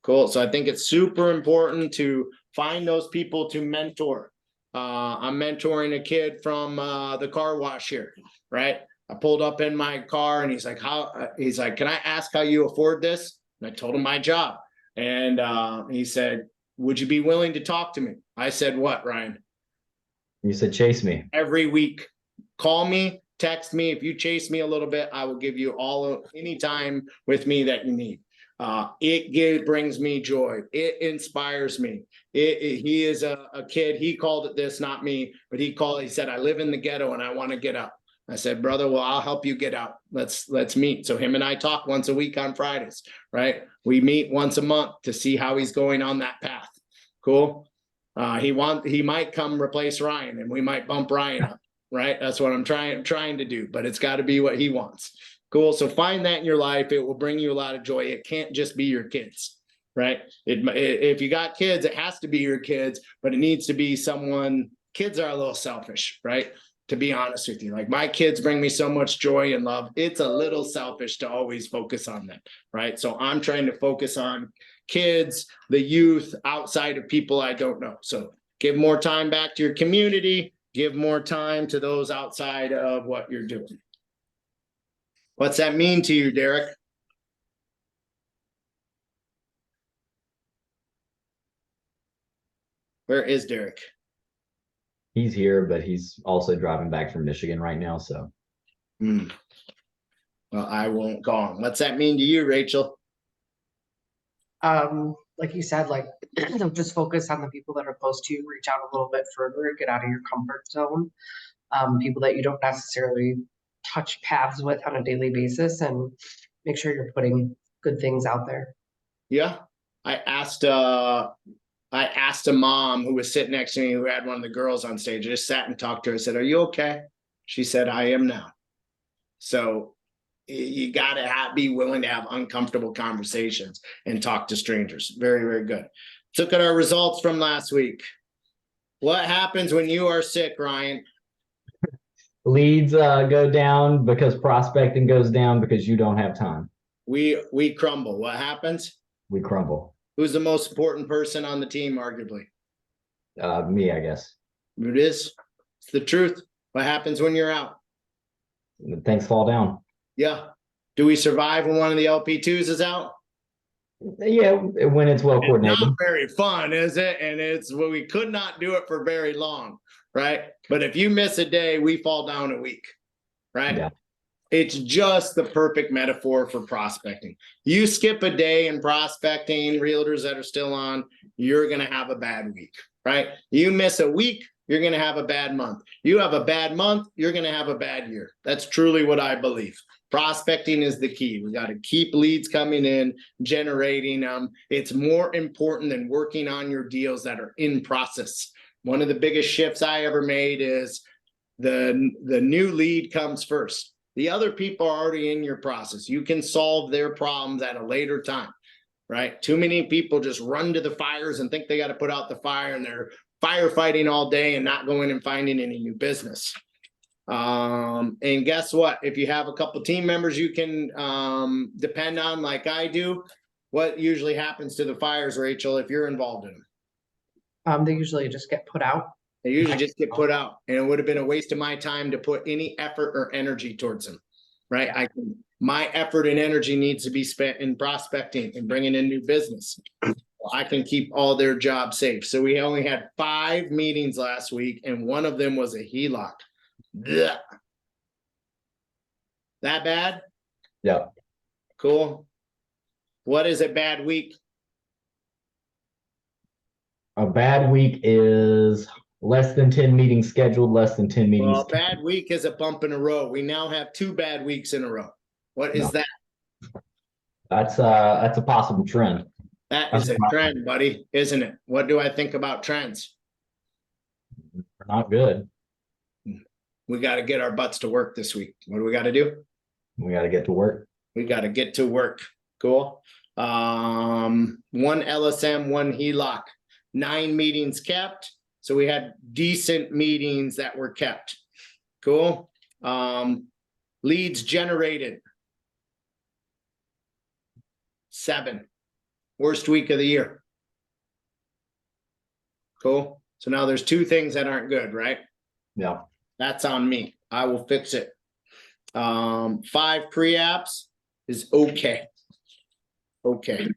Cool. So I think it's super important to find those people to mentor. I'm mentoring a kid from the car wash here, right? I pulled up in my car and he's like, can I ask how you afford this? And I told him my job. And he said, would you be willing to talk to me? I said, what, Ryan? You said, chase me. Every week, call me, text me. If you chase me a little bit, I will give you any time with me that you need. It brings me joy. It inspires me. He is a kid. He called it this, not me, but he said, I live in the ghetto and I want to get out. I said, brother, well, I'll help you get out. Let's meet. So him and I talk once a week on Fridays, right? We meet once a month to see how he's going on that path. Cool. He might come replace Ryan and we might bump Ryan up, right? That's what I'm trying to do, but it's got to be what he wants. Cool. So find that in your life. It will bring you a lot of joy. It can't just be your kids, right? If you got kids, it has to be your kids, but it needs to be someone. Kids are a little selfish, right? To be honest with you, like my kids bring me so much joy and love. It's a little selfish to always focus on them, right? So I'm trying to focus on kids, the youth, outside of people I don't know. So give more time back to your community, give more time to those outside of what you're doing. What's that mean to you, Derek? Where is Derek? He's here, but he's also driving back from Michigan right now. So, Well, I won't call him. What's that mean to you, Rachel? Like you said, like just focus on the people that are close to you, reach out a little bit further, get out of your comfort zone. People that you don't necessarily touch paths with on a daily basis, and make sure you're putting good things out there. Yeah. I asked a mom who was sitting next to me who had one of the girls on stage. I just sat and talked to her. I said, are you okay? She said, I am now. So you got to be willing to have uncomfortable conversations and talk to strangers. Very, very good. Let's look at our results from last week. What happens when you are sick, Ryan? leads go down because prospecting goes down because you don't have time. We crumble. What happens? We crumble. Who's the most important person on the team, arguably? Me, I guess. It is. It's the truth. What happens when you're out? Things fall down. Yeah. Do we survive when one of the LP2s is out? Yeah, when it's well coordinated. It's not very fun, is it? And we could not do it for very long, right? But if you miss a day, we fall down a week, right? Yeah. It's just the perfect metaphor for prospecting. You skip a day in prospecting, realtors that are still on, you're going to have a bad week, right? You miss a week, you're going to have a bad month. You have a bad month, you're going to have a bad year. That's truly what I believe. Prospecting is the key. We got to keep leads coming in, generating them. It's more important than working on your deals that are in process. One of the biggest shifts I ever made is the new lead comes first. The other people are already in your process. You can solve their problems at a later time, right? Too many people just run to the fires and think they got to put out the fire, and they're firefighting all day and not going and finding any new business. And guess what? If you have a couple team members you can depend on, like I do, what usually happens to the fires, Rachel, if you're involved in them? They usually just get put out. They usually just get put out, and it would have been a waste of my time to put any effort or energy towards them, right? My effort and energy needs to be spent in prospecting and bringing in new business. I can keep all their jobs safe. So we only had 5 meetings last week, and one of them was a HELOC. Blech. That bad? Yeah. Cool. What is a bad week? A bad week is less than 10 meetings scheduled, less than 10 meetings. Well, a bad week is a bump in a row. We now have 2 bad weeks in a row. What is that? That's a possible trend. That is a trend, buddy, isn't it? What do I think about trends? Not good. We got to get our butts to work this week. What do we got to do? We got to get to work. We got to get to work. Cool. 1 LSM, 1 HELOC, 9 meetings kept. So we had decent meetings that were kept. Cool. Leads generated. 7. Worst week of the year. Cool. So now there's 2 things that aren't good, right? Yeah. That's on me. I will fix it. 5 pre-apps is okay. Okay.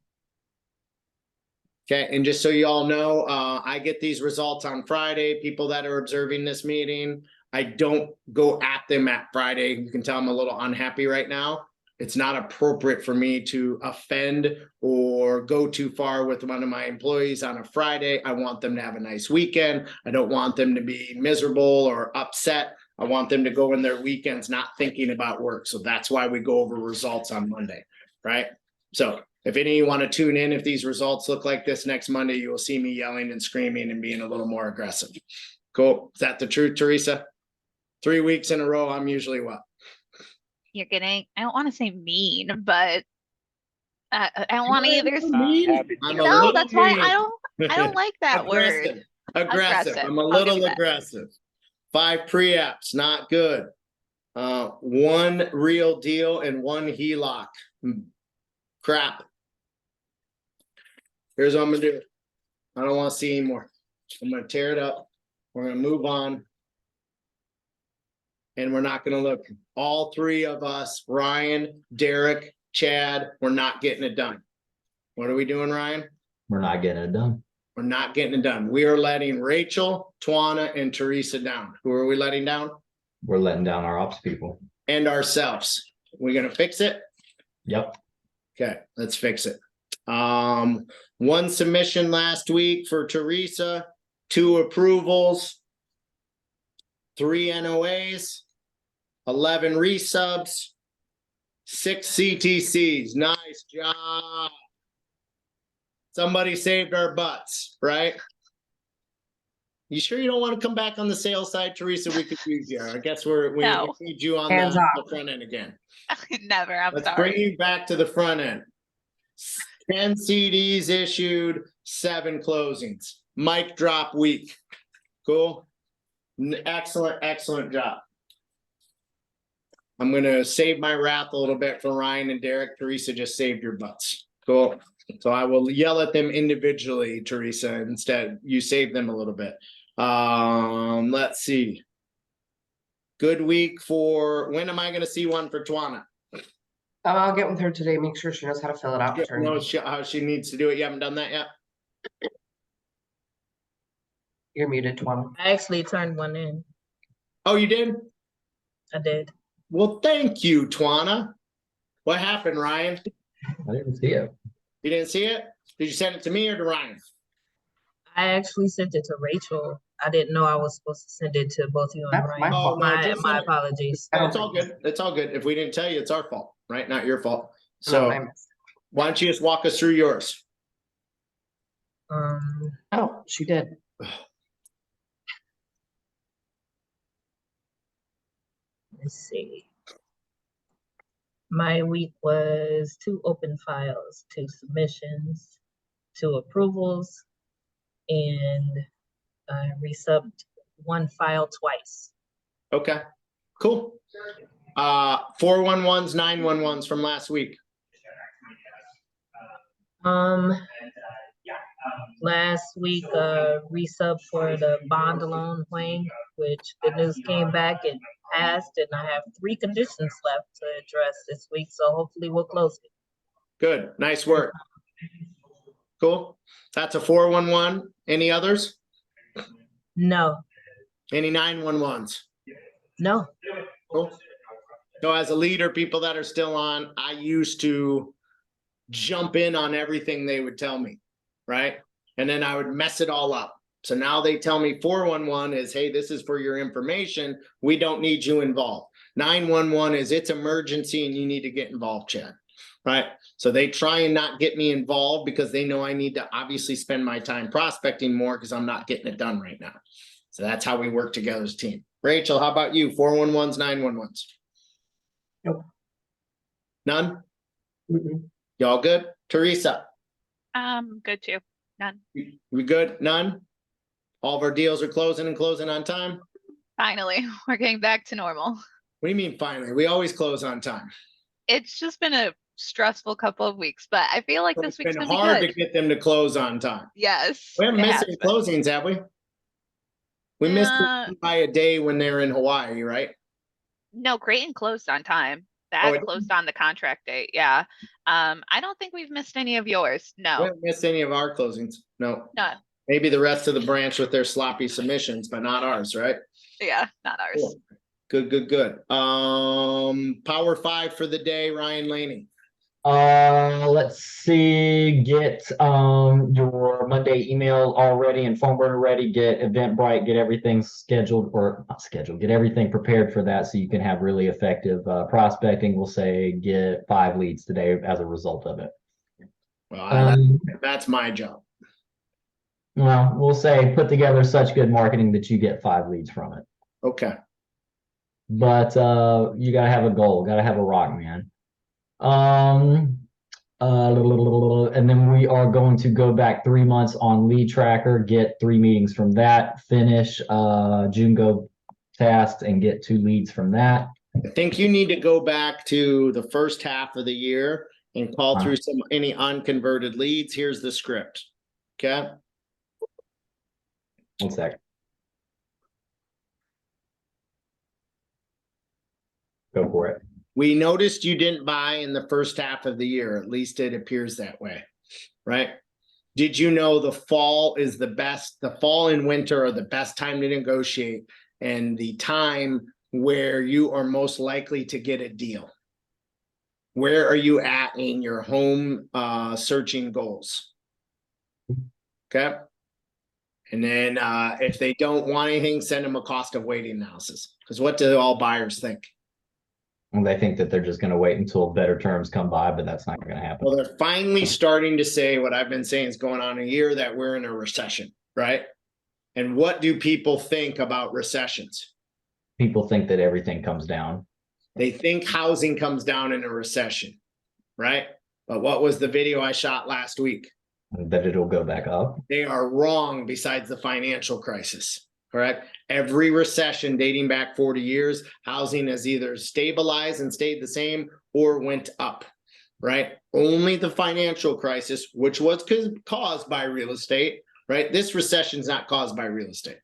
Okay, and just so you all know, I get these results on Friday. People that are observing this meeting, I don't go at them at Friday. You can tell I'm a little unhappy right now. It's not appropriate for me to offend or go too far with one of my employees on a Friday. I want them to have a nice weekend. I don't want them to be miserable or upset. I want them to go in their weekends not thinking about work. So that's why we go over results on Monday, right? So if any of you want to tune in, if these results look like this next Monday, you will see me yelling and screaming and being a little more aggressive. Cool. Is that the truth, Teresa? 3 weeks in a row, I'm usually what? You're getting, I don't want to say mean, but I don't want to either. I'm a No, little that's why mean. I don't like that word. Aggressive. I'm a I'll give little you that. aggressive. 5 pre-apps, not good. 1 real deal and 1 HELOC. Crap. Here's what I'm gonna do. I don't want to see anymore. I'm gonna tear it up. We're gonna move on. And we're not gonna look. All 3 of us, Ryan, Derek, Chad, we're not getting it done. What are we doing, Ryan? We're not getting it done. We're not getting it done. We are letting Rachel, Twana, and Teresa down. Who are we letting down? We're letting down our ops people. And ourselves. We're gonna fix it? Yep. Okay, let's fix it. 1 submission last week for Teresa, 2 approvals, 3 NOAs, 11 resubs, 6 CTCs. Nice job. Somebody saved our butts, right? You sure you don't want to come back on the sales side, Teresa? We could use you. I guess we No. need you on Hands the off. front end again. Never. I'm Let's bring sorry. you back to the front end. 10 CDs issued, 7 closings. Mic drop week. Cool. Excellent, excellent job. I'm going to save my wrath a little bit for Ryan and Derek. Teresa just saved your butts. Cool. So I will yell at them individually, Teresa. Instead, you save them a little bit. Let's see. Good week for, when am I going to see one for Twana? I'll get with her today, make sure she knows how to fill it out. Yeah, Turn. no, how she needs to do it. You haven't done that yet? You're muted, Twan. I actually turned one in. Oh, you did? I did. Well, thank you, Twana. What happened, Ryan? I didn't see it. You didn't see it? Did you send it to me or to Ryan? I actually sent it to Rachel. I didn't know I was supposed to send it to both you and That's my Ryan. fault. no, just My send it. apologies. Oh, it's all good. It's all good. If we didn't tell you, it's our fault, right? Not your fault. No, So I missed. why don't you just walk us through yours? Oh, she did. Let's see. My week was 2 open files, 2 submissions, 2 approvals, and I resubbed 1 file twice. Okay, cool. 411s, 911s from last week. Last week, resub for the bond loan claim, which the news came back, it passed, and I have 3 conditions left to address this week, so hopefully we'll close it. Good, nice work. Cool. That's a 411. Any others? No, Any 911s? no. Cool. So as a leader, people that are still on, I used to jump in on everything they would tell me, right? And then I would mess it all up. So now they tell me 411 is, hey, this is for your information. We don't need you involved. 911 is it's emergency and you need to get involved, Chad, right? So they try and not get me involved because they know I need to obviously spend my time prospecting more because I'm not getting it done right now. So that's how we work together as a team. Rachel, how about you? 411s, 911s? Nope. None? Mm-mm. Y'all good? Teresa, Good too. None. we good? None? All of our deals are closing and closing on time? Finally, we're getting back to normal. What do you mean finally? We always close on time. It's just been a stressful couple of weeks, but I feel like It's this week's been gonna be hard to good. get them to close on time. Yes. We haven't it missed has any been. closings, have we? We missed Uh, it by a day when they're in Hawaii, right? No, Creighton closed on time. Oh, That it closed on the contract date. Yeah. I don't think we've missed any of yours. We No, haven't missed any of our closings. No. none. Maybe the rest of the branch with their sloppy submissions, but not ours, right? Yeah, not ours. Cool. Good, good, good. Power 5 for the day, Ryan Laney. Let's see, get your Monday email all ready and phone burner ready, get Eventbrite, get everything scheduled or not scheduled, get everything prepared for that so you can have really effective prospecting. We'll say get 5 leads today as a result of it. Well, that's my job. Well, we'll say put together such good marketing that you get 5 leads from it. Okay. But you gotta have a goal, gotta have a rock, man. And then we are going to go back 3 months on Lead Tracker, get 3 meetings from that, finish Jungo tasks and get 2 leads from that. I think you need to go back to the first half of the year and call through any unconverted leads. Here's the script. Okay. 1 sec. Go for it. We noticed you didn't buy in the first half of the year. At least it appears that way, right? Did you know the fall is the best? The fall and winter are the best time to negotiate and the time where you are most likely to get a deal. Where are you at in your home searching goals? Okay. And then if they don't want anything, send them a cost of waiting analysis. Because what do all buyers think? And they think that they're just going to wait until better terms come by, but that's not going to happen. Well, they're finally starting to say what I've been saying is going on a year, that we're in a recession, right? And what do people think about recessions? People think that everything comes down. They think housing comes down in a recession, right? But what was the video I shot last week? That it'll go back up. They are wrong besides the financial crisis, correct? Every recession dating back 40 years, housing has either stabilized and stayed the same or went up, right? Only the financial crisis, which was caused by real estate, right? This recession is not caused by real estate,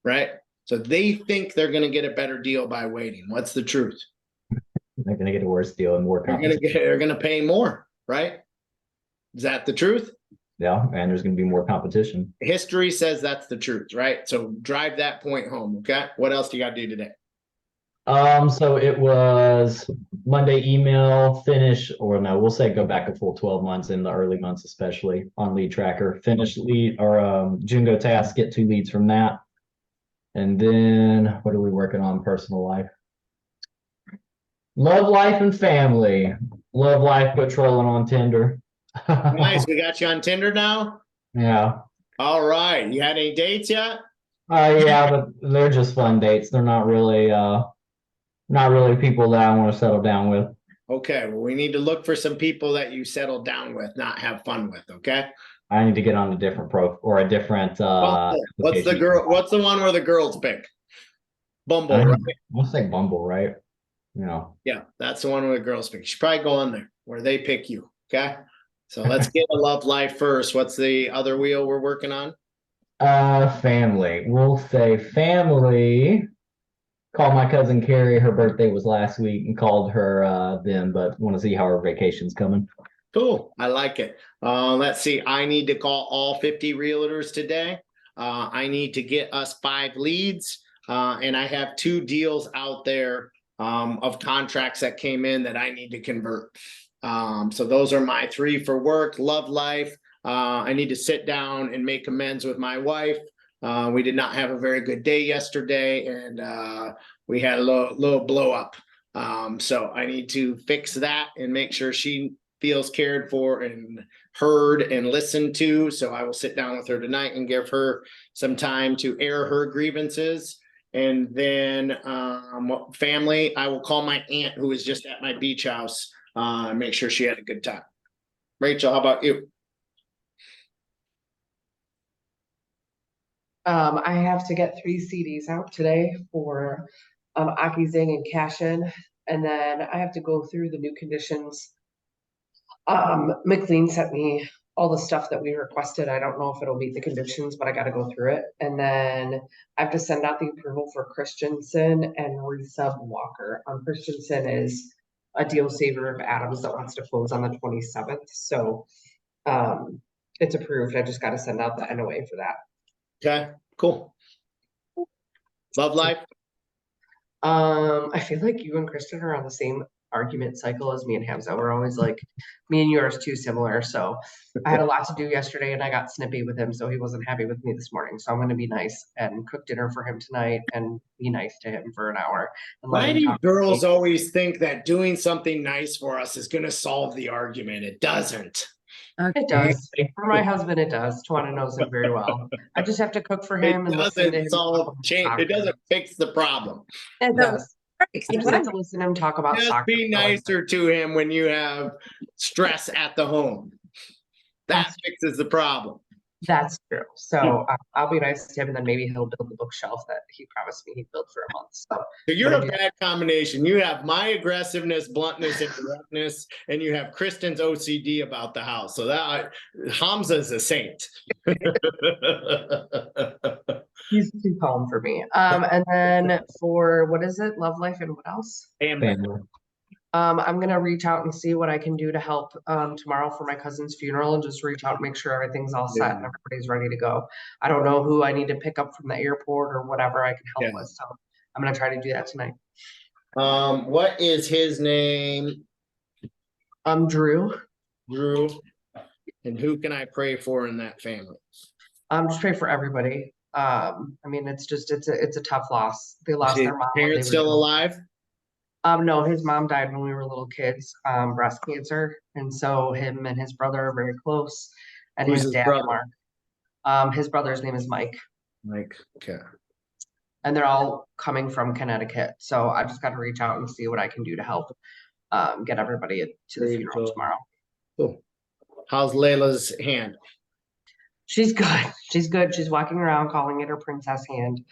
right? So they think they're going to get a better deal by waiting. What's the truth? They're going to get a worse deal and more competition. They're going to pay more, right? Is that the truth? Yeah, and there's going to be more competition. History says that's the truth, right? So drive that point home, okay? What else do you got to do today? So it was Monday email, finish, or no, we'll say go back a full 12 months in the early months, especially on Lead Tracker. Finish lead or Jungo task, get 2 leads from that. And then what are we working on? Personal life. Love life and family. Love life, but trolling on Tinder. Nice, we got you on Tinder now? Yeah. All right, you had any dates yet? Yeah, but they're just fun dates. They're not really people that I want to settle down with. Okay, well, we need to look for some people that you settle down with, not have fun with, okay? I need to get on a different or a different What's the one where the girls pick? Bumble, right? I'll say Bumble, right? Yeah, that's the one where the girls pick. You should probably go on there where they pick you, okay? So let's get a love life first. What's the other wheel we're working on? Family. We'll say family. called my cousin Carrie. Her birthday was last week and called her then, but want to see how her vacation's coming. Cool. I like it. Let's see. I need to call all 50 realtors today. I need to get us 5 leads. And I have 2 deals out there of contracts that came in that I need to convert. So those are my 3 for work, love life. I need to sit down and make amends with my wife. We did not have a very good day yesterday, and we had a little blow up. So I need to fix that and make sure she feels cared for and heard and listened to. So I will sit down with her tonight and give her some time to air her grievances. And then family, I will call my aunt who was just at my beach house and make sure she had a good time. Rachel, how about you? I have to get 3 CDs out today for Aki Zing and cash in, and then I have to go through the new conditions. McLean sent me all the stuff that we requested. I don't know if it'll meet the conditions, but I gotta go through it. And then I have to send out the approval for Christensen and resub Walker. Christensen is a deal saver of Adams that wants to close on the 27th. So it's approved. I just gotta send out the NOA for that. Okay, cool. Love life. I feel like you and Kristen are on the same argument cycle as me and Hamza. We're always like, me and you are too similar. So I had a lot to do yesterday and I got snippy with him, so he wasn't happy with me this morning. So I'm gonna be nice and cook dinner for him tonight and be nice to him for an hour. And let Why him do you talk to girls me. always think that doing something nice for us is going to solve the argument? It doesn't. It does. For my husband, it does. Tawana knows him very well. I just have to cook for him It and listen to doesn't him. solve change. It doesn't fix the problem. It So, does. I just have to listen to him talk about Just soccer. be nicer to him when you have stress at the home. That fixes the problem. That's true. So I'll be nice to him, and then maybe he'll build the bookshelf that he promised me he'd build for a month. So So you're a bad combination. You have my aggressiveness, bluntness, and directness, and you have Kristen's OCD about the house. So that Hamza's a saint. he's too calm for me. And then for what is it? Love life and what else? Family. I'm gonna reach out and see what I can do to help tomorrow for my cousin's funeral and just reach out and make sure everything's all set and everybody's ready to go. I don't know who I need to pick up from the airport or whatever I can help with. So I'm gonna try to do that tonight. What is his name? Drew. Drew. And who can I pray for in that family? Just pray for everybody. I mean, it's a tough loss. They lost their mom. Parents still alive? No, his mom died when we were little kids, breast cancer. And so him and his brother are very close. And Who's his his dad, brother? Mark. His brother's name is Mike. Mike. Okay. And they're all coming from Connecticut. So I just got to reach out and see what I can do to help get everybody to the funeral tomorrow. Cool. How's Layla's hand? She's good. She's good. She's walking around calling it her princess hand.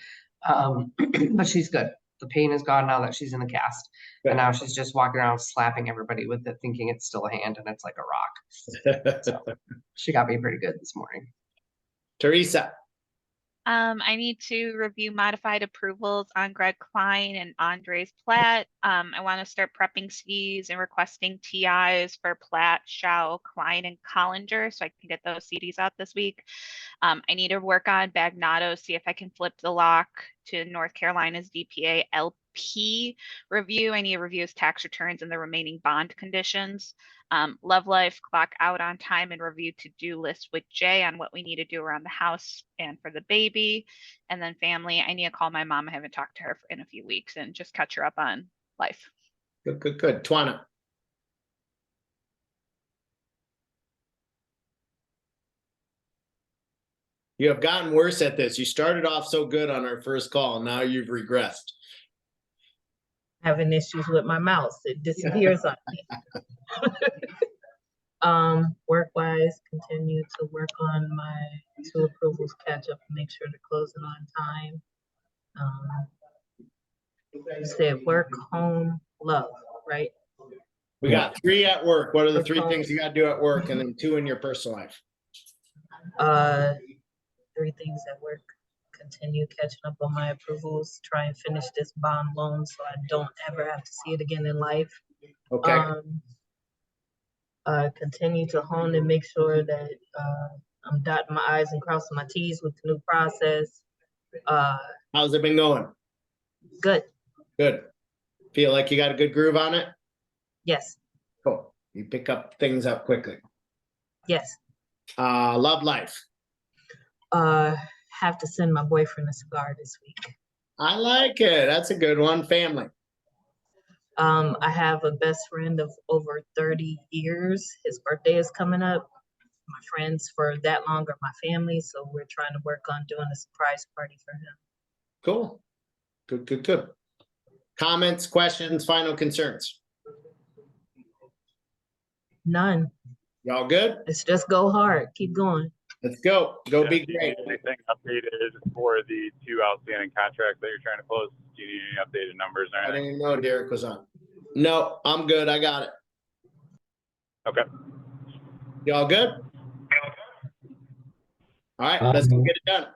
But she's good. The pain is gone now that she's in the cast. And now she's just walking around slapping everybody with it, thinking it's still a hand and it's like a rock. So she got me pretty good this morning. Teresa. I need to review modified approvals on Greg Klein and Andres Platt. I want to start prepping CDs and requesting TIs for Platt, Shao, Klein, and Collinger so I can get those CDs out this week. I need to work on Bagnato, see if I can flip the lock to North Carolina's DPA LP review. I need to review his tax returns and the remaining bond conditions. Love life, clock out on time and review to-do list with Jay on what we need to do around the house and for the baby. And then family, I need to call my mom. I haven't talked to her in a few weeks and just catch her up on life. Good. Tawana. You have gotten worse at this. You started off so good on our first call. Now you've regressed. Having issues with my mouse. It disappears on me. Work-wise, continue to work on my 2 approvals, catch up and make sure they're closing on time. You said work, home, love, right? We got 3 at work. What are the 3 things you got to do at work, and then 2 in your personal life? 3 things at work. continue catching up on my approvals, try and finish this bond loan so I don't ever have to see it again in life. Okay, Continue to hone and make sure that I'm dotting my I's and crossing my T's with the new process. how's it been going? Good. Good. Feel like you got a good groove on it? Yes. Cool. You pick up things up quickly. Yes. Love life. Have to send my boyfriend a cigar this week. I like it. That's a good one. Family. I have a best friend of over 30 years. His birthday is coming up. My friends for that long are my family, so we're trying to work on doing a surprise party for him. Cool. Good, good, good. Comments, questions, final concerns? None. Y'all good? Let's just go hard. Keep going. Let's go. Go Yeah, be do you great. need anything updated for the 2 outstanding contracts that you're trying to close? Do you need any updated numbers or I didn't anything? even know Derek was on. No, I'm good. I got it. Okay. Y'all good? All right, let's go get it done.